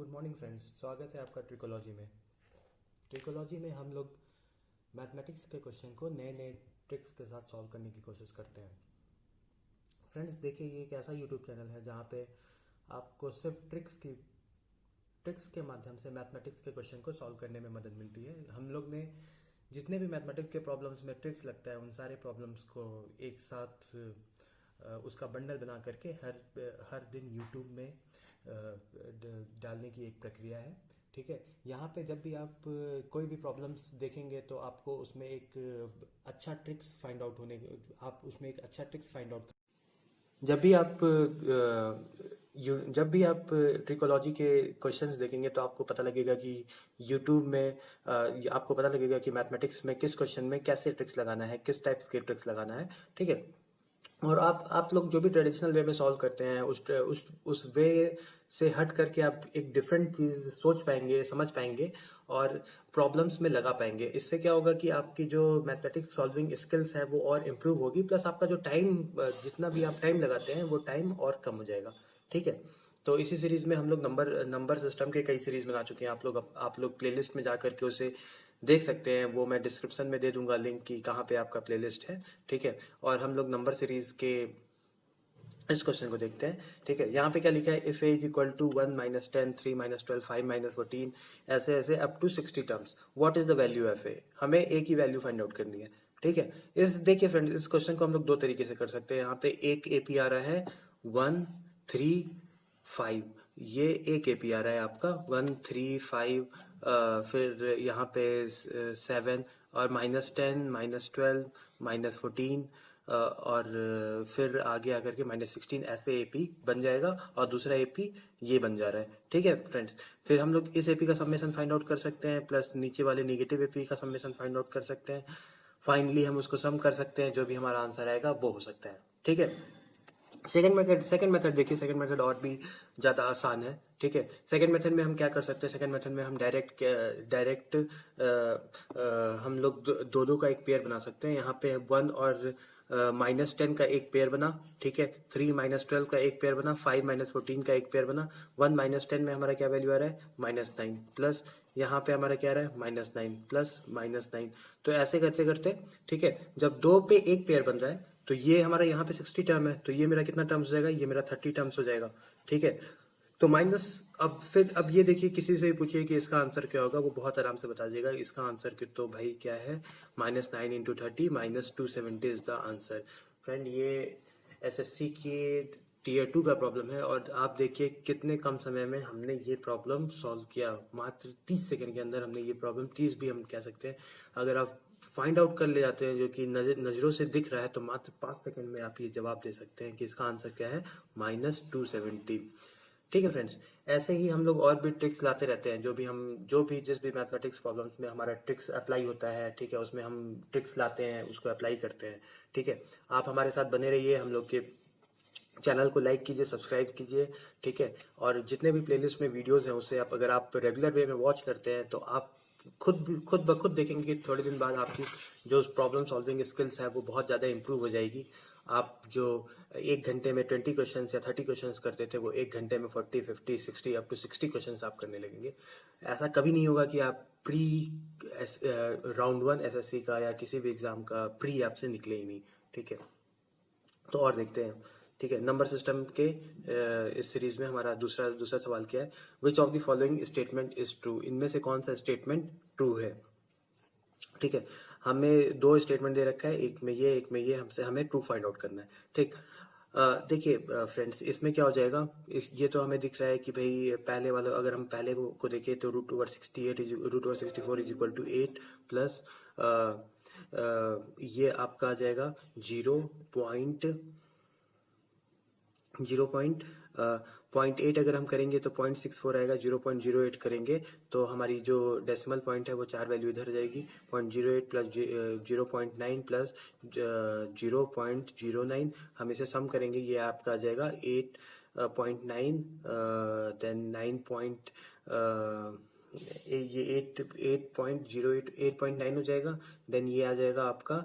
Good morning friends, स्वागत है आपका ट्रिकोलॉजी में। ट्रिकोलॉजी में हम लोग मैथमेटिक्स के क्वेश्चन को नए नए ट्रिक्स के साथ सॉल्व करने की कोशिश करते हैं। फ्रेंड्स देखिए, ये एक ऐसा यूट्यूब चैनल है जहाँ पे आपको सिर्फ ट्रिक्स के माध्यम से मैथमेटिक्स के क्वेश्चन को सॉल्व करने में मदद मिलती है। हम लोग ने जितने भी मैथमेटिक्स के प्रॉब्लम्स में ट्रिक्स लगता है, उन सारे प्रॉब्लम्स को एक साथ उसका बंडल बना करके हर दिन यूट्यूब में डालने की एक प्रक्रिया है। ठीक है, यहाँ पे जब भी आप कोई भी प्रॉब्लम्स देखेंगे तो आपको उसमें एक अच्छा ट्रिक्स फाइंड आउट जब भी आप ट्रिकोलॉजी के क्वेश्चंस देखेंगे तो आपको पता लगेगा कि यूट्यूब में आपको पता लगेगा कि मैथमेटिक्स में किस क्वेश्चन में कैसे ट्रिक्स लगाना है, किस टाइप्स के ट्रिक्स लगाना है। ठीक है, और आप लोग जो भी ट्रेडिशनल वे में सॉल्व करते हैं उस वे से हट करके आप एक डिफरेंट चीज सोच पाएंगे, समझ पाएंगे और प्रॉब्लम्स में लगा पाएंगे। इससे क्या होगा कि आपकी जो मैथमेटिक्स सॉल्विंग स्किल्स है वो और इम्प्रूव होगी, प्लस आपका जो टाइम, जितना भी आप टाइम लगाते हैं वो टाइम और कम हो जाएगा। ठीक है, तो इसी सीरीज में हम लोग नंबर सिस्टम के कई सीरीज बना चुके हैं। आप लोग प्लेलिस्ट में जा करके उसे देख सकते हैं। वो मैं डिस्क्रिप्शन में दे दूंगा लिंक की कहाँ पे आपका प्लेलिस्ट है। ठीक है, और हम लोग नंबर सीरीज के इस क्वेश्चन को देखते हैं। ठीक है, यहाँ पे क्या लिखा है, if A is equal to 1 minus 10 3 minus 12 5 minus 14 ऐसे ऐसे up to 60 terms, what is the value of A. हमें ए की वैल्यू फाइंड आउट करनी है। ठीक है, देखिए फ्रेंड, इस क्वेश्चन को हम लोग दो तरीके से कर सकते हैं। यहाँ पे एक एपी आ रहा है 1 3 5, ये एक एपी आ रहा है आपका 1 3 5, फिर यहाँ पे 7 और माइनस 10 माइनस 12 माइनस 14 और फिर आगे आकर के माइनस 16, ऐसे एपी बन जाएगा और दूसरा एपी ये बन जा रहा है। ठीक है फ्रेंड्स, फिर हम लोग इस एपी का समेशन फाइंड आउट कर सकते हैं, प्लस नीचे वाले निगेटिव एपी का समेशन फाइंड आउट कर सकते हैं। फाइनली हम उसको सम कर सकते हैं, जो भी हमारा आंसर आएगा वो हो सकता है। ठीक है, सेकंड मेथड देखिए, सेकंड मेथड और भी ज़्यादा आसान है। ठीक है, सेकंड मेथड में हम क्या कर सकते हैं, सेकंड मेथड में हम डायरेक्ट हम लोग दो का एक पेयर बना सकते हैं। यहाँ पे 1 और माइनस 10 का एक पेयर बना। ठीक है, 3 माइनस 12 का एक पेयर बना, 5 माइनस 14 का एक पेयर बना। 1 माइनस 10 में हमारा क्या वैल्यू आ रहा है, -9, प्लस यहाँ पे हमारा क्या आ रहा है, -9 प्लस -9। तो ऐसे करते करते, ठीक है, जब दो पे एक पेयर बन रहा है तो ये हमारा यहाँ पे 60 टर्म है, तो ये मेरा कितना टर्म्स हो जाएगा, ये मेरा 30 टर्म्स हो जाएगा। ठीक है, तो माइनस, अब ये देखिए, किसी से भी पूछिए कि इसका आंसर क्या होगा, वो बहुत आराम से बता देगा। इसका आंसर तो भाई क्या है, -9 into 30 -270 is the answer. Friend, ये एसएससी की टीयर 2 का प्रॉब्लम है और आप देखिए कितने कम समय में हमने ये प्रॉब्लम सॉल्व किया। मात्र 30 सेकंड के अंदर हमने ये प्रॉब्लम, 30 भी हम कह सकते हैं, अगर आप फाइंड आउट कर ले जाते हैं, जो कि नजरों से दिख रहा है, तो मात्र 5 सेकंड में आप ये जवाब दे सकते हैं कि इसका आंसर क्या है, -270। ठीक है फ्रेंड्स, ऐसे ही हम लोग और भी ट्रिक्स लाते रहते हैं। जिस भी मैथमेटिक्स प्रॉब्लम्स में हमारा ट्रिक्स अप्लाई होता है, ठीक है, उसमें हम ट्रिक्स लाते हैं, उसको अप्लाई करते हैं। ठीक है, आप हमारे साथ बने रहिए, हम लोग के चैनल को लाइक कीजिए, सब्सक्राइब कीजिए। ठीक है, और जितने भी प्लेलिस्ट में वीडियोस हैं उसे अगर आप रेगुलर वे में वॉच करते हैं तो आप खुद ब खुद देखेंगे कि थोड़े दिन बाद आपकी जो प्रॉब्लम सॉल्विंग स्किल्स है वो बहुत ज़्यादा इंप्रूव हो जाएगी। आप जो एक घंटे में 20 क्वेश्चन या 30 क्वेश्चन करते थे, वो एक घंटे में 40 50 60 अप टू 60 क्वेश्चन आप करने लगेंगे। ऐसा कभी नहीं होगा कि आप राउंड 1 एसएससी का या किसी भी एग्जाम का प्री आपसे निकले ही नहीं। ठीक है, तो और देखते हैं। ठीक है, नंबर सिस्टम के इस सीरीज में हमारा दूसरा सवाल क्या है, which of the following statement is true. इनमें से कौन सा स्टेटमेंट ट्रू है। ठीक है, हमें दो स्टेटमेंट दे रखा है, एक में ये हमें ट्रू फाइंड आउट करना है। ठीक, देखिए फ्रेंड्स, इसमें क्या हो जाएगा, ये तो हमें दिख रहा है कि भाई पहले वाला, अगर हम पहले को देखें तो √64 इज इक्वल टू 8 प्लस ये आपका आ जाएगा 0.8। अगर हम करेंगे तो 0.64 आएगा, 0.08 करेंगे तो हमारी जो डेसिमल पॉइंट है वो 4 वैल्यू इधर जाएगी। 0.08 प्लस 0.9 प्लस 0.09, हम इसे सम करेंगे, ये आपका आ जाएगा 8.9, देन 9. ये 8.08 8.9 हो जाएगा, देन ये आ जाएगा आपका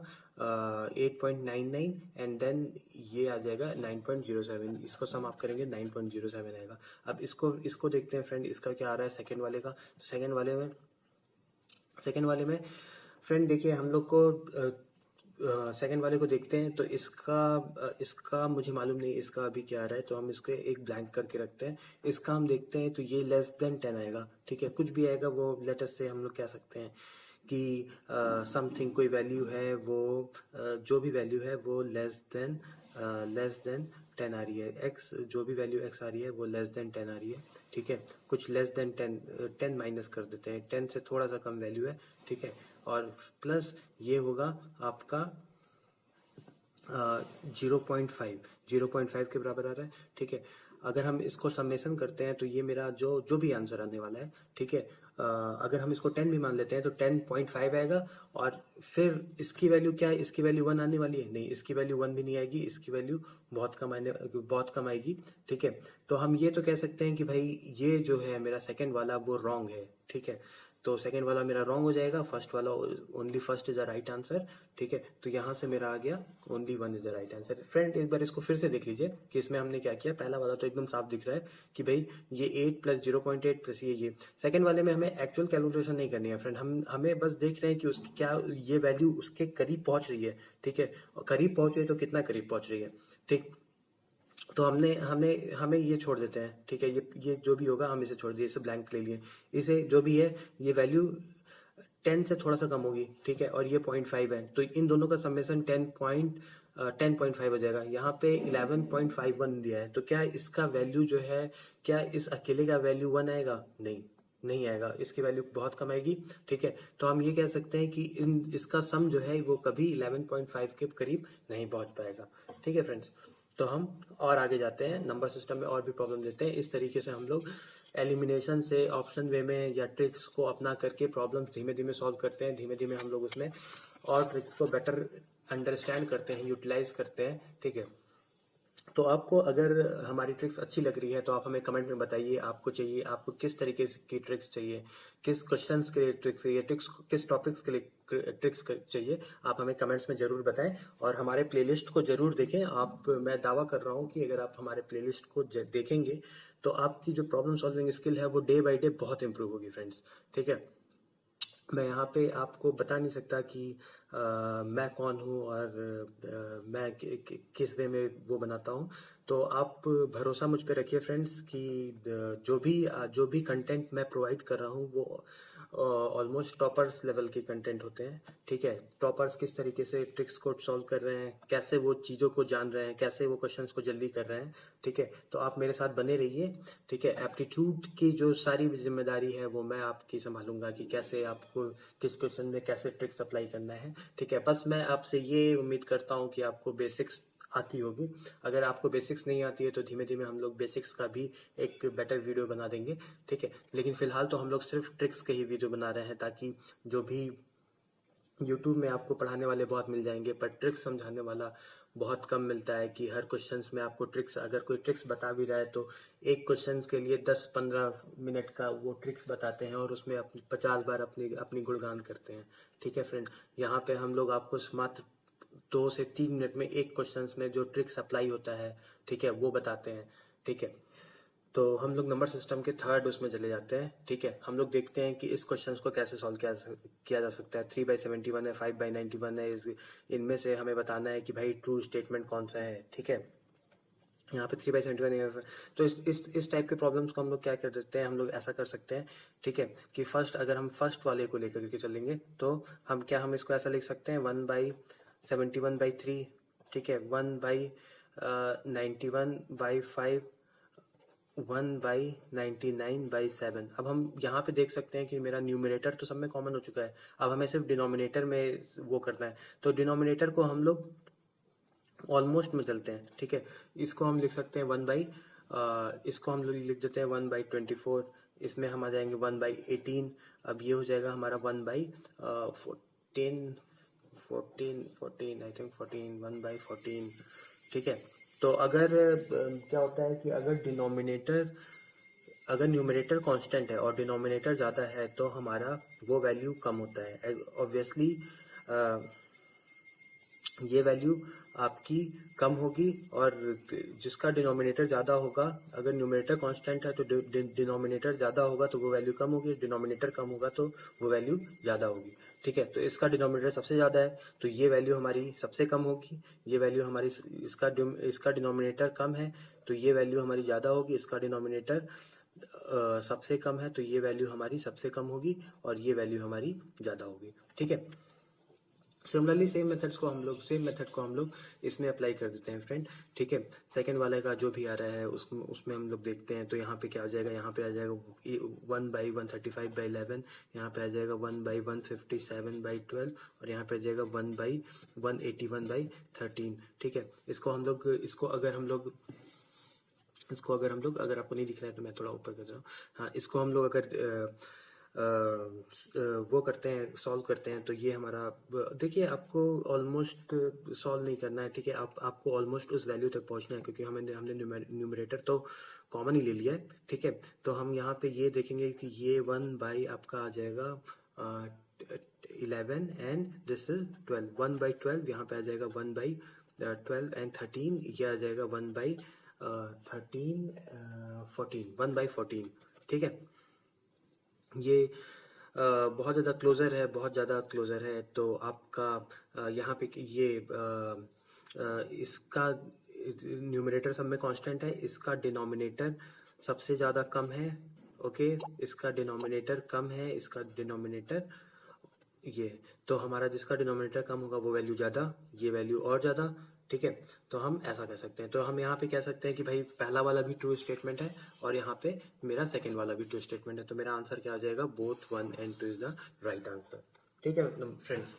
8.99 एंड देन ये आ जाएगा 9.07। इसको सम आप करेंगे 9.07 आएगा। अब इसको देखते हैं फ्रेंड, इसका क्या आ रहा है सेकंड वाले का। तो सेकंड वाले में फ्रेंड देखिए हम लोग को सेकंड वाले को देखते हैं। तो इसका मुझे मालूम नहीं इसका अभी क्या आ रहा है, तो हम इसको एक ब्लैंक करके रखते हैं। इसका हम देखते हैं तो ये लेस देन 10 आएगा, ठीक है। कुछ भी आएगा वो लेटर से हम लोग कह सकते हैं कि समथिंग कोई वैल्यू है वो जो भी वैल्यू है वो लेस देन 10 आ रही है। एक्स जो भी वैल्यू एक्स आ रही है वो लेस देन 10 आ रही है, ठीक है। कुछ लेस देन 10 माइनस कर देते हैं, 10 से थोड़ा सा कम वैल्यू है, ठीक है। और प्लस ये होगा आपका 0.5 के बराबर आ रहा है, ठीक है। अगर हम इसको समेशन करते हैं तो ये मेरा जो भी आंसर आने वाला है, ठीक है। अगर हम इसको 10 भी मान लेते हैं तो 10.5 आएगा। और फिर इसकी वैल्यू क्या है, इसकी वैल्यू 1 आने वाली है, नहीं इसकी वैल्यू 1 भी नहीं आएगी, इसकी वैल्यू बहुत कम आएगी, ठीक है। तो हम ये तो कह सकते हैं कि भाई ये जो है मेरा सेकंड वाला वो रॉन्ग है, ठीक है। तो सेकंड वाला मेरा रॉन्ग हो जाएगा, फर्स्ट वाला only first is the right answer, ठीक है। तो यहाँ से मेरा आ गया only 1 is the right answer. Friend एक बार इसको फिर से देख लीजिए कि इसमें हमने क्या किया। पहला वाला तो एकदम साफ दिख रहा है कि भाई ये 8 प्लस 0.8 प्लस ये सेकंड वाले में हमें एक्चुअल कैलकुलेशन नहीं करनी है फ्रेंड, हमें बस देख रहे हैं कि उसकी क्या ये वैल्यू उसके करीब पहुंच रही है, ठीक है। और करीब पहुंच रही है तो कितना करीब पहुंच रही है, ठीक। तो हमें ये छोड़ देते हैं, ठीक है। ये जो भी होगा हम इसे छोड़ दिए, इसे ब्लैंक ले लिए। इसे जो भी है ये वैल्यू 10 से थोड़ा सा कम होगी, ठीक है। और ये 0.5 है, तो इन दोनों का समेशन 10.5 हो जाएगा। यहाँ पे 11.51 दिया है, तो क्या इसका वैल्यू जो है, क्या इस अकेले का वैल्यू 1 आएगा? नहीं आएगा, इसकी वैल्यू बहुत कम आएगी, ठीक है। तो हम ये कह सकते हैं कि इसका सम जो है वो कभी 11.5 के करीब नहीं पहुंच पाएगा, ठीक है फ्रेंड्स। तो हम और आगे जाते हैं, नंबर सिस्टम में और भी प्रॉब्लम देते हैं। इस तरीके से हम लोग एलिमिनेशन से ऑप्शन वे में या ट्रिक्स को अपना करके प्रॉब्लम्स धीमे धीमे सॉल्व करते हैं। धीमे धीमे हम लोग उसमें और ट्रिक्स को बेटर अंडरस्टैंड करते हैं, यूटिलाइज करते हैं, ठीक है। तो आपको अगर हमारी ट्रिक्स अच्छी लग रही है तो आप हमें कमेंट में बताइए आपको किस तरीके की ट्रिक्स चाहिए, किस क्वेश्चंस के लिए ट्रिक्स चाहिए, ट्रिक्स किस टॉपिक्स के लिए ट्रिक्स चाहिए, आप हमें कमेंट्स में जरूर बताएं। और हमारे प्लेलिस्ट को जरूर देखें आप। मैं दावा कर रहा हूं कि अगर आप हमारे प्लेलिस्ट को देखेंगे तो आपकी जो प्रॉब्लम सॉल्विंग स्किल है वो डे बाई डे बहुत इंप्रूव होगी फ्रेंड्स, ठीक है। मैं यहाँ पे आपको बता नहीं सकता कि मैं कौन हूँ और मैं किस वे में वो बनाता हूँ। तो आप भरोसा मुझ पे रखिए फ्रेंड्स कि जो भी कंटेंट मैं प्रोवाइड कर रहा हूँ वो ऑलमोस्ट टॉपर्स लेवल के कंटेंट होते हैं, ठीक है। टॉपर्स किस तरीके से ट्रिक्स को सॉल्व कर रहे हैं, कैसे वो चीज़ों को जान रहे हैं, कैसे वो क्वेश्चंस को जल्दी कर रहे हैं, ठीक है। तो आप मेरे साथ बने रहिए, ठीक है। एप्टीट्यूड की जो सारी जिम्मेदारी है वो मैं आपकी संभालूंगा कि कैसे आपको किस क्वेश्चन में कैसे ट्रिक्स अप्लाई करना है, ठीक है। बस मैं आपसे ये उम्मीद करता हूँ कि आपको बेसिक्स आती होगी। अगर आपको बेसिक्स नहीं आती है तो धीमे धीमे हम लोग बेसिक्स का भी एक बेटर वीडियो बना देंगे, ठीक है। लेकिन फिलहाल तो हम लोग सिर्फ ट्रिक्स के ही वीडियो बना रहे हैं, ताकि जो भी YouTube में आपको पढ़ाने वाले बहुत मिल जाएंगे पर ट्रिक्स समझाने वाला बहुत कम मिलता है। कि हर क्वेश्चंस में आपको ट्रिक्स, अगर कोई ट्रिक्स बता भी रहा है तो एक क्वेश्चंस के लिए 10-15 मिनट का वो ट्रिक्स बताते हैं और उसमें 50 बार अपनी गुणगान करते हैं, ठीक है फ्रेंड। यहाँ पे हम लोग आपको मात्र 2 से 3 मिनट में एक क्वेश्चंस में जो ट्रिक्स अप्लाई होता है, ठीक है, वो बताते हैं, ठीक है। तो हम लोग नंबर सिस्टम के थर्ड उसमें चले जाते हैं, ठीक है। हम लोग देखते हैं कि इस क्वेश्चन को कैसे सॉल्व किया जा सकता है। 3/71 है, 5/91 है, इनमें से हमें बताना है कि भाई ट्रू स्टेटमेंट कौन सा है, ठीक है। यहाँ पे 3/71 है। तो इस टाइप के प्रॉब्लम्स को हम लोग क्या कर सकते हैं, हम लोग ऐसा कर सकते हैं, ठीक है, कि फर्स्ट अगर हम फर्स्ट वाले को लेकर के चलेंगे तो हम इसको ऐसा लिख सकते हैं 1/71/3, ठीक है, 1/91/5, 1/99/7। अब हम यहाँ पे देख सकते हैं कि मेरा न्यूमरेटर तो सब में कॉमन हो चुका है, अब हमें सिर्फ डिनोमिनेटर में वो करना है। तो डिनोमिनेटर को हम लोग ऑलमोस्ट में चलते हैं, ठीक है। इसको हम लिख सकते हैं इसको हम लोग लिख देते हैं 1/24। इसमें हम आ जाएंगे 1/18। अब ये हो जाएगा हमारा 1/14, 14 आई थिंक 14, 1/14, ठीक है। तो अगर क्या होता है कि अगर डिनोमिनेटर अगर न्यूमरेटर कांस्टेंट है और डिनोमिनेटर ज़्यादा है तो हमारा वो वैल्यू कम होता है। ऑब्वियसली ये वैल्यू आपकी कम होगी, और जिसका डिनोमिनेटर ज़्यादा होगा, अगर न्यूमरेटर कांस्टेंट है तो डिनोमिनेटर ज़्यादा होगा तो वो वैल्यू कम होगी, डिनोमिनेटर कम होगा तो वो वैल्यू ज़्यादा होगी। ठीक है, तो इसका डिनोमिनेटर सबसे ज़्यादा है तो ये वैल्यू हमारी सबसे कम होगी, ये वैल्यू हमारी इसका डिनोमिनेटर कम है तो ये वैल्यू हमारी ज़्यादा होगी, इसका डिनोमिनेटर सबसे कम है तो ये वैल्यू हमारी सबसे कम होगी, और ये वैल्यू हमारी ज़्यादा होगी। ठीक है, सिमिलरली सेम मेथड को हम लोग इसमें अप्लाई कर देते हैं फ्रेंड। ठीक है, सेकंड वाले का जो भी आ रहा है उसमें हम लोग देखते हैं। तो यहाँ पे क्या आ जाएगा, यहाँ पे आ जाएगा 1/135/11, यहाँ पे आ जाएगा 1/157/12, और यहाँ पे आ जाएगा 1/181/13। ठीक है, इसको अगर हम लोग अगर आपको नहीं दिख रहा है तो मैं थोड़ा ऊपर कर रहा हूँ। हाँ, इसको हम लोग अगर वो करते हैं, सॉल्व करते हैं, तो ये हमारा, देखिए आपको ऑलमोस्ट सॉल्व नहीं करना है। ठीक है, आपको ऑलमोस्ट उस वैल्यू तक पहुंचना है, क्योंकि हमने न्यूमरेटर तो कॉमन ही ले लिया है। ठीक है, तो हम यहाँ पे ये देखेंगे कि ये 1 आपका आ जाएगा 11 एंड दिस इज 12, 1/12 यहाँ पे आ जाएगा 1/12 एंड 13, ये आ जाएगा 1/13 14, 1/14। ठीक है, ये बहुत ज़्यादा क्लोज़र है। तो आपका यहाँ पे ये इसका न्यूमरेटर सब में कांस्टेंट है, इसका डिनोमिनेटर सबसे ज़्यादा कम है। ओके, इसका डिनोमिनेटर कम है, इसका डिनोमिनेटर ये, तो हमारा जिसका डिनोमिनेटर कम होगा वो वैल्यू ज़्यादा, ये वैल्यू और ज़्यादा। ठीक है, तो हम ऐसा कह सकते हैं। तो हम यहाँ पे कह सकते हैं कि भाई पहला वाला भी ट्रू स्टेटमेंट है और यहाँ पे मेरा सेकंड वाला भी ट्रू स्टेटमेंट है, तो मेरा आंसर क्या आ जाएगा, both 1 and 2 is the right answer. ठीक है फ्रेंड्स,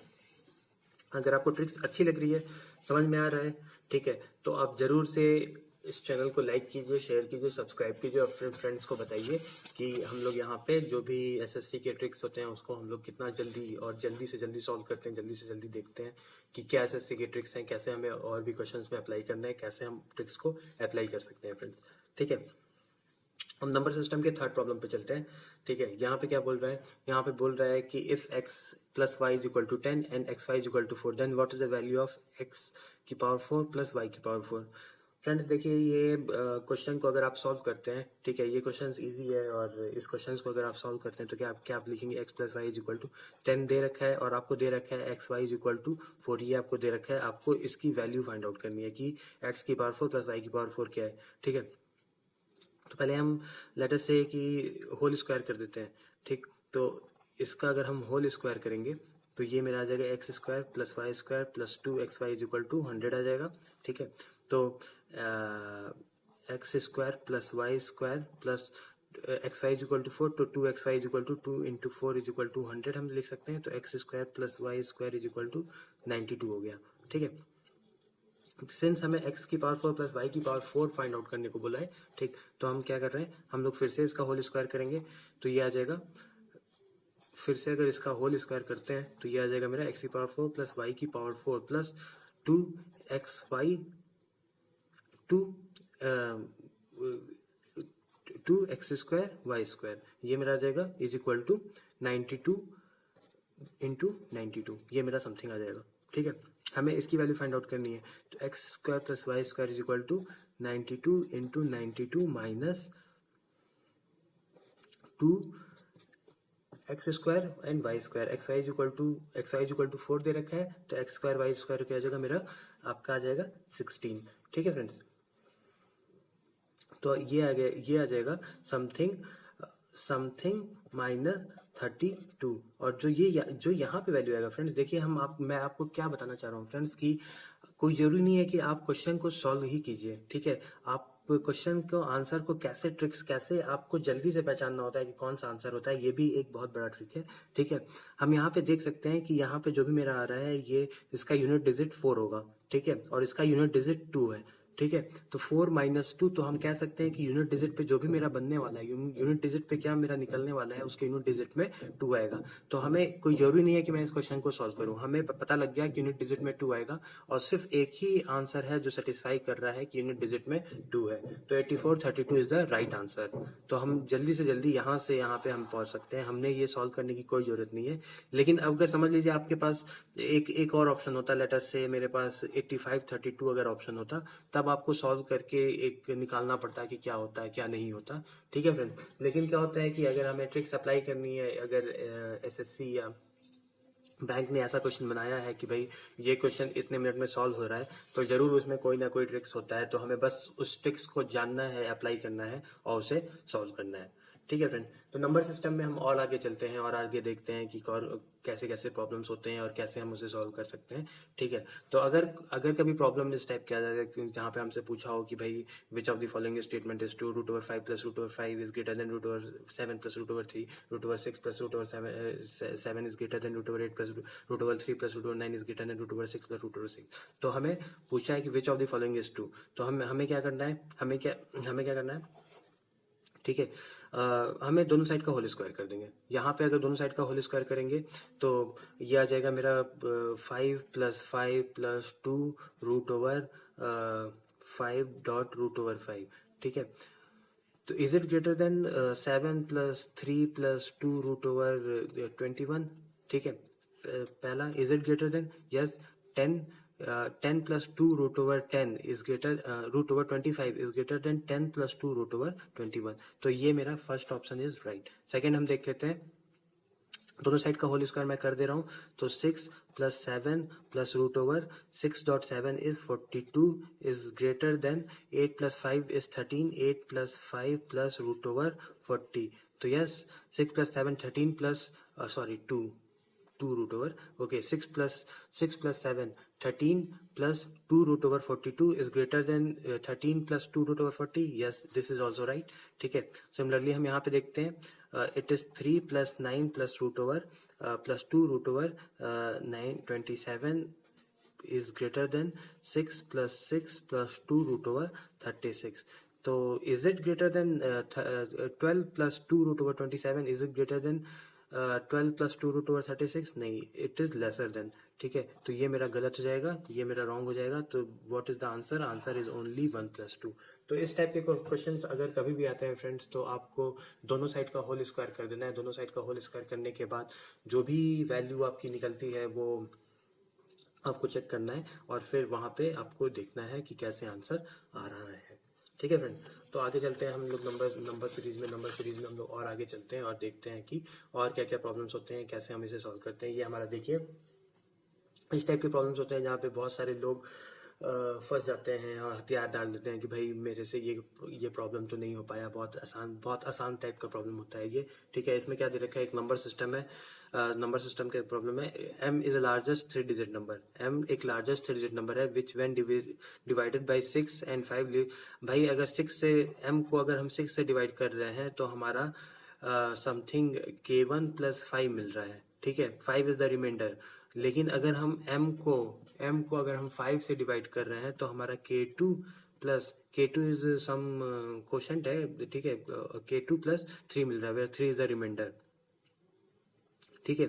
अगर आपको ट्रिक्स अच्छी लग रही है, समझ में आ रहा है, ठीक है, तो आप जरूर से इस चैनल को लाइक कीजिए, शेयर कीजिए, सब्सक्राइब कीजिए, और फिर फ्रेंड्स को बताइए कि हम लोग यहाँ पे जो भी एसएससी के ट्रिक्स होते हैं उसको हम लोग कितना जल्दी से जल्दी सॉल्व करते हैं, जल्दी से जल्दी देखते हैं कि क्या एसएससी के ट्रिक्स हैं, कैसे हमें और भी क्वेश्चंस में अप्लाई करना है, कैसे हम ट्रिक्स को अप्लाई कर सकते हैं फ्रेंड्स। ठीक है, हम नंबर सिस्टम के थर्ड प्रॉब्लम पे चलते हैं। ठीक है, यहाँ पे क्या बोल रहा है, यहाँ पे बोल रहा है कि if x plus y is equal to 10 and x y is equal to 4 then what is the value of x की पावर 4 प्लस y की पावर 4। फ्रेंड्स देखिए, ये क्वेश्चन को अगर आप सॉल्व करते हैं, ठीक है, ये क्वेश्चन इजी है, और इस क्वेश्चन को अगर आप सॉल्व करते हैं तो क्या आप लिखेंगे, x plus y is equal to 10 दे रखा है, और आपको दे रखा है x y is equal to 4, ये आपको दे रखा है। आपको इसकी वैल्यू फाइंड आउट करनी है कि x की पावर 4 प्लस y की पावर 4 क्या है। ठीक है, तो पहले हम लेट अस से कि होल स्क्वायर कर देते हैं। ठीक, तो इसका अगर हम होल स्क्वायर करेंगे तो ये मेरा आ जाएगा x square plus y square plus 2 XY is equal to 100 आ जाएगा। ठीक है, तो x square plus y square plus XY is equal to 4, तो 2XY is equal to 2 into 4 is equal to 100 हम लिख सकते हैं। तो x square plus y square is equal to 92 हो गया। ठीक है, सिंस हमें x की पावर 4 प्लस y की पावर 4 फाइंड आउट करने को बोला है, ठीक, तो हम क्या कर रहे हैं, हम लोग फिर से इसका होल स्क्वायर करेंगे, तो ये आ जाएगा, फिर से अगर इसका होल स्क्वायर करते हैं तो ये आ जाएगा मेरा x की पावर 4 प्लस y की power 4 plus 2x square y square, ये मेरा आ जाएगा इज इक्वल टू 92 इंटू 92, ये मेरा समथिंग आ जाएगा। ठीक है, हमें इसकी वैल्यू फाइंड आउट करनी है, तो x square plus y square is equal to 92 into 92 minus 2 x square and y square, x y is equal to 4 दे रखा है, तो एक्स स्क्वायर वाई स्क्वायर क्या आ जाएगा मेरा, आपका आ जाएगा 16। ठीक है फ्रेंड्स, तो ये आ जाएगा समथिंग माइनस 32, और जो यहाँ पे वैल्यू आएगा फ्रेंड्स, देखिए मैं आपको क्या बताना चाह रहा हूँ फ्रेंड्स कि कोई जरूरी नहीं है कि आप क्वेश्चन को सॉल्व ही कीजिए। ठीक है, आप क्वेश्चन को आंसर को कैसे आपको जल्दी से पहचानना होता है कि कौन सा आंसर होता है, ये भी एक बहुत बड़ा ट्रिक है। ठीक है, हम यहाँ पे देख सकते हैं कि यहाँ पे जो भी मेरा आ रहा है ये इसका यूनिट डिजिट 4 होगा। ठीक है, और इसका यूनिट डिजिट 2 है। ठीक है। तो 4 माइनस 2, तो हम कह सकते हैं कि यूनिट डिजिट पे जो भी मेरा बनने वाला है, यूनिट डिजिट पे क्या मेरा निकलने वाला है, उसके यूनिट डिजिट में 2 आएगा। तो हमें कोई जरूरी नहीं है कि मैं इस क्वेश्चन को सॉल्व करूं, हमें पता लग गया कि यूनिट डिजिट में 2 आएगा और सिर्फ एक ही आंसर है जो सेटिस्फाई कर रहा है कि यूनिट डिजिट में 2 है। तो 8432 इज द राइट आंसर। तो हम जल्दी से जल्दी यहाँ से यहाँ पे हम पहुंच सकते हैं, हमने ये सॉल्व करने की कोई जरूरत नहीं है। लेकिन अगर समझ लीजिए आपके पास एक और ऑप्शन होता, लेटर से मेरे पास 8532 अगर ऑप्शन होता, तब आपको सॉल्व करके एक निकालना पड़ता है कि क्या होता है क्या नहीं होता। ठीक है फ्रेंड। लेकिन क्या होता है कि अगर हमें ट्रिक्स अप्लाई करनी है, अगर एसएससी या बैंक ने ऐसा क्वेश्चन बनाया है कि भाई ये क्वेश्चन इतने मिनट में सॉल्व हो रहा है, तो जरूर उसमें कोई ना कोई ट्रिक्स होता है। तो हमें बस उस ट्रिक्स को जानना है, अप्लाई करना है और उसे सॉल्व करना है। ठीक है फ्रेंड। तो नंबर सिस्टम में हम और आगे चलते हैं और आगे देखते हैं कि कैसे कैसे प्रॉब्लम्स होते हैं और कैसे हम उसे सॉल्व कर सकते हैं। ठीक है। तो अगर अगर कभी प्रॉब्लम इस टाइप की आ जाए जहाँ पे हमसे पूछा हो कि भाई which of the following statement is true, √5 plus √5 is greater than √7 plus √3, √6 plus √7 is greater than √8 plus √3 plus √9 is greater than √6 plus √6। तो हमें पूछा है कि which of the following is true. तो हमें क्या करना है, हमें क्या करना है। ठीक है। हमें दोनों साइड का होल स्क्वायर कर देंगे। यहाँ पे अगर दोनों साइड का होल स्क्वायर करेंगे तो ये आ जाएगा मेरा 5 + 5 + 2 √5 डॉट √5। ठीक है। तो इज इट ग्रेटर देन 7 + 3 + 2 √21। ठीक है। पहला, is it greater than, yes. 10 10 + 2 √10 is greater, √25 is greater than 10 + 2 √21। तो ये मेरा first option is right. Second हम देख लेते हैं, दोनों साइड का होल स्क्वायर मैं कर दे रहा हूँ। तो 6 + 7 + √6.7 is 42 is greater than 8 + 5 is 13, 8 + 5 + √40। तो yes, 6 + 7 13 plus 2 √, okay, 6 + 7 13 plus 2 √42 is greater than 13 plus 2 √40. Yes, this is also right. ठीक है। सिमिलरली हम यहाँ पे देखते हैं, it is 3 + 9 plus √, plus 2 √, 27 is greater than 6 + 6 plus 2 √36. तो is it greater than 12 plus 2 √27? Is it greater than 12 plus 2 √36? नहीं, it is lesser than। ठीक है। तो ये मेरा गलत हो जाएगा, ये मेरा रॉन्ग हो जाएगा। तो what is the answer? Answer is only 1 + 2। तो इस टाइप के क्वेश्चंस अगर कभी भी आते हैं फ्रेंड्स, तो आपको दोनों साइड का होल स्क्वायर कर देना है। दोनों साइड का होल स्क्वायर करने के बाद जो भी वैल्यू आपकी निकलती है वो आपको चेक करना है और फिर वहां पे आपको देखना है कि कैसे आंसर आ रहा है। ठीक है फ्रेंड। तो आगे चलते हैं हम लोग नंबर सीरीज में हम लोग और आगे चलते हैं और देखते हैं कि और क्या क्या प्रॉब्लम्स होते हैं, कैसे हम इसे सॉल्व करते हैं। ये हमारा देखिए, इस टाइप के प्रॉब्लम्स होते हैं जहाँ पे बहुत सारे लोग फंस जाते हैं और हथियार डाल देते हैं कि भाई मेरे से ये प्रॉब्लम तो नहीं हो पाया, बहुत आसान टाइप का प्रॉब्लम होता है ये। ठीक है। इसमें क्या दे रखा है, एक नंबर सिस्टम है, नंबर सिस्टम का प्रॉब्लम है। m is a largest 3 digit number. m एक लार्जेस्ट 3 डिजिट नंबर है विच व्हेन डिवाइडेड बाय 6 and 5। भाई अगर 6 से m को अगर हम 6 से डिवाइड कर रहे हैं तो हमारा समथिंग k1 + 5 मिल रहा है। ठीक है। 5 इज द रिमाइंडर। लेकिन अगर हम m को अगर हम 5 से डिवाइड कर रहे हैं तो हमारा k2 इज सम क्वोशंट है। ठीक है। k2 + 3 मिल रहा है, वेयर 3 इज द रिमाइंडर। ठीक है।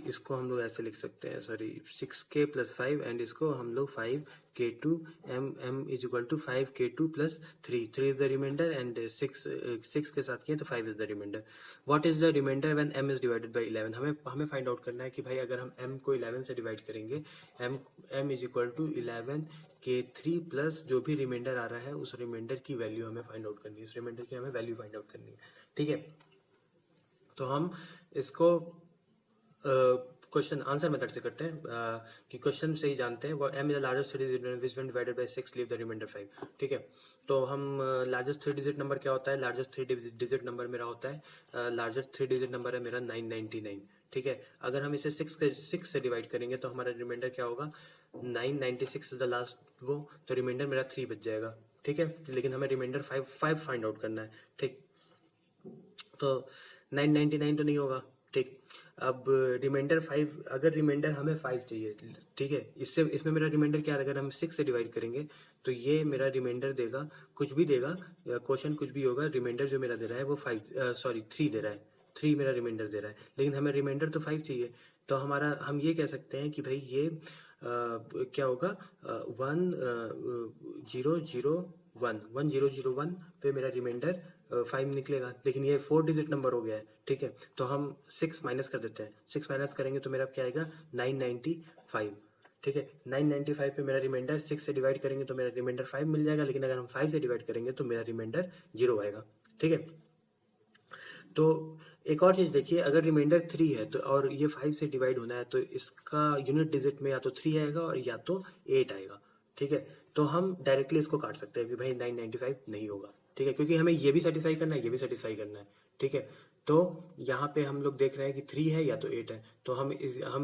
इसको हम लोग ऐसे लिख सकते हैं, सॉरी, 6k + 5 एंड इसको हम लोग 5k2 m is equal to 5k2 + 3 is the remainder and 6 के साथ किए तो 5 is the remainder. What is the remainder when m is divided by 11? हमें फाइंड आउट करना है कि भाई अगर हम m को 11 से डिवाइड करेंगे, m is equal to 11k3 plus जो भी रिमाइंडर आ रहा है उस रिमाइंडर की वैल्यू हमें फाइंड आउट करनी है, इस रिमाइंडर की हमें वैल्यू फाइंड आउट करनी है। ठीक है। तो हम इसको क्वेश्चन आंसर मेथड से करते हैं, कि क्वेश्चन से ही जानते हैं। m is the largest 3 digit number which when divided by 6 leave the remainder 5। ठीक है। तो हम लार्जेस्ट 3 डिजिट नंबर क्या होता है, लार्जेस्ट 3 डिजिट नंबर मेरा होता है, लार्जेस्ट 3 डिजिट नंबर है मेरा 999। ठीक है। अगर हम इसे 6 से डिवाइड करेंगे तो हमारा रिमाइंडर क्या होगा, 996 इज द लास्ट वो, तो रिमाइंडर मेरा 3 बच जाएगा। ठीक है। लेकिन हमें रिमाइंडर 5 फाइंड आउट करना है। ठीक। तो 999 तो नहीं होगा। ठीक। अब रिमाइंडर 5, अगर रिमाइंडर हमें 5 चाहिए, ठीक है, इससे इसमें मेरा रिमाइंडर क्या है, अगर हम 6 से डिवाइड करेंगे तो ये मेरा रिमाइंडर देगा, कुछ भी देगा, क्वेश्चन कुछ भी होगा, रिमाइंडर जो मेरा दे रहा है वो 3 दे रहा है, 3 मेरा रिमाइंडर दे रहा है, लेकिन हमें रिमाइंडर तो 5 चाहिए। तो हमारा हम ये कह सकते हैं कि भाई ये क्या होगा, 1001 पे मेरा रिमाइंडर 5 निकलेगा, लेकिन ये 4 डिजिट नंबर हो गया है, ठीक है। तो हम 6 माइनस कर देते हैं, 6 माइनस करेंगे तो मेरा क्या आएगा, 995, ठीक है। 995 पे मेरा रिमाइंडर, 6 से डिवाइड करेंगे तो मेरा रिमाइंडर 5 मिल जाएगा, लेकिन अगर हम 5 से डिवाइड करेंगे तो मेरा रिमाइंडर 0 आएगा, ठीक है। तो एक और चीज देखिए, अगर रिमाइंडर 3 है तो और ये 5 से डिवाइड होना है तो इसका यूनिट डिजिट में या तो 3 आएगा और या तो 8 आएगा, ठीक है। तो हम डायरेक्टली इसको काट सकते हैं कि भाई 995 नहीं होगा, ठीक है, क्योंकि हमें ये भी सेटिस्फाई करना है, ये भी सेटिस्फाई करना है, ठीक है। तो यहाँ पे हम लोग देख रहे हैं कि 3 है या तो 8 है, तो हम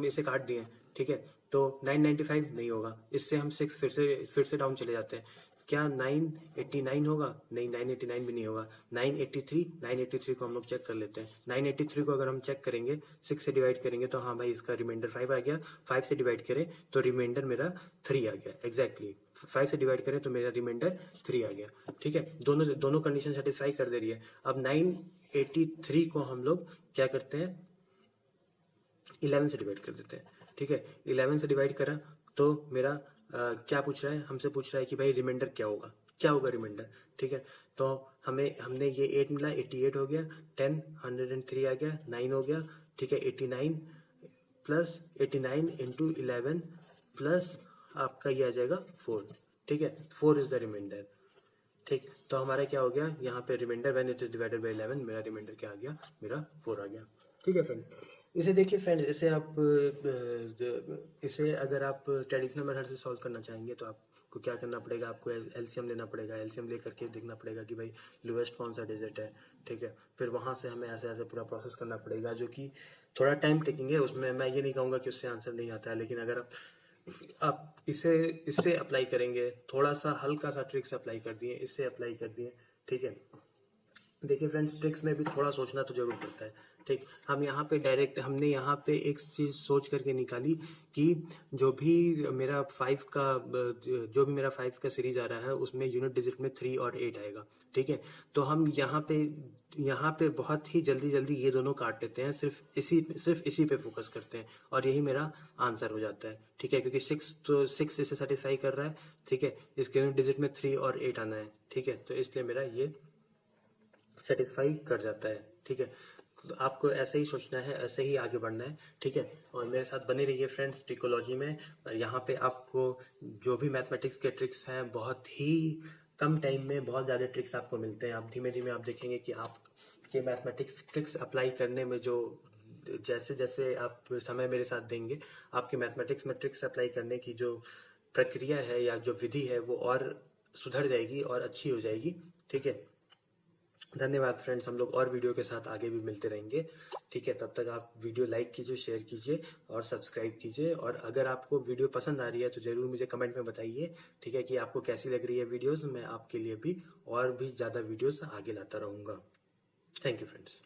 इसे काट दिए, ठीक है। तो 995 नहीं होगा, इससे हम 6 फिर से डाउन चले जाते हैं। क्या 989 होगा? नहीं, 989 भी नहीं होगा। 983 को हम लोग चेक कर लेते हैं। 983 को अगर हम चेक करेंगे, 6 से डिवाइड करेंगे तो हाँ भाई इसका रिमाइंडर 5 आ गया। 5 से डिवाइड करें तो रिमाइंडर मेरा 3 आ गया, एग्जैक्टली 5 से डिवाइड करें तो मेरा रिमाइंडर 3 आ गया, ठीक है। दोनों कंडीशन सेटिस्फाई कर दे रही है। अब 983 को हम लोग क्या करते हैं, 11 से डिवाइड कर देते हैं, ठीक है। 11 से डिवाइड करा तो मेरा क्या पूछ रहा है, हमसे पूछ रहा है कि भाई रिमाइंडर क्या होगा रिमाइंडर, ठीक है। तो हमने ये 8 मिला, 88 हो गया, 10 103 आ गया, 9 हो गया, ठीक है। 89 प्लस 89 इंटू 11 प्लस आपका ये आ जाएगा 4, ठीक है। 4 इज द रिमाइंडर, ठीक। तो हमारा क्या हो गया यहाँ पे, remainder when it is divided by 11, मेरा रिमाइंडर क्या आ गया, मेरा 4 आ गया, ठीक है फ्रेंड्स। इसे देखिए फ्रेंड्स, इसे अगर आप ट्रेडिशनल मेथड से सॉल्व करना चाहेंगे तो आपको क्या करना पड़ेगा, आपको एलसीएम लेना पड़ेगा। एलसीएम ले करके देखना पड़ेगा कि भाई लोएस्ट कौन सा डिजिट है, ठीक है। फिर वहाँ से हमें ऐसे ऐसे पूरा प्रोसेस करना पड़ेगा, जो कि थोड़ा टाइम टेकिंग है। उसमें मैं ये नहीं कहूँगा कि उससे आंसर नहीं आता है, लेकिन अगर आप इससे अप्लाई करेंगे, थोड़ा सा हल्का सा ट्रिक्स अप्लाई कर दिए, इससे अप्लाई कर दिए, ठीक है। देखिए फ्रेंड्स, ट्रिक्स में भी थोड़ा सोचना तो जरूर पड़ता है, ठीक। हमने यहाँ पे एक चीज सोच करके निकाली कि जो भी मेरा 5 का सीरीज आ रहा है उसमें यूनिट डिजिट में 3 और 8 आएगा, ठीक है। तो हम यहाँ पे बहुत ही जल्दी ये दोनों काट लेते हैं, सिर्फ इसी पे फोकस करते हैं और यही मेरा आंसर हो जाता है, ठीक है। क्योंकि 6 इसे सेटिस्फाई कर रहा है, ठीक है। इसके यूनिट डिजिट में 3 और 8 आना है, ठीक है। तो इसलिए मेरा ये सेटिस्फाई कर जाता है, ठीक है। तो आपको ऐसे ही सोचना है, ऐसे ही आगे बढ़ना है, ठीक है। और मेरे साथ बने रहिए फ्रेंड्स ट्रिकोलॉजी में। यहाँ पे आपको जो भी मैथमेटिक्स के ट्रिक्स हैं, बहुत ही कम टाइम में बहुत ज़्यादा ट्रिक्स आपको मिलते हैं। आप धीमे धीमे आप देखेंगे कि आपके मैथमेटिक्स ट्रिक्स अप्लाई करने में जो जैसे जैसे आप समय मेरे साथ देंगे, आपके मैथमेटिक्स में ट्रिक्स अप्लाई करने की जो प्रक्रिया है या जो विधि है वो और सुधर जाएगी और अच्छी हो जाएगी, ठीक है। धन्यवाद फ्रेंड्स, हम लोग और वीडियो के साथ आगे भी मिलते रहेंगे, ठीक है। तब तक आप वीडियो लाइक कीजिए, शेयर कीजिए और सब्सक्राइब कीजिए। और अगर आपको वीडियो पसंद आ रही है तो ज़रूर मुझे कमेंट में बताइए, ठीक है, कि आपको कैसी लग रही है वीडियोस। मैं आपके लिए भी और भी ज़्यादा वीडियोस आगे लाता रहूँगा। Thank you friends.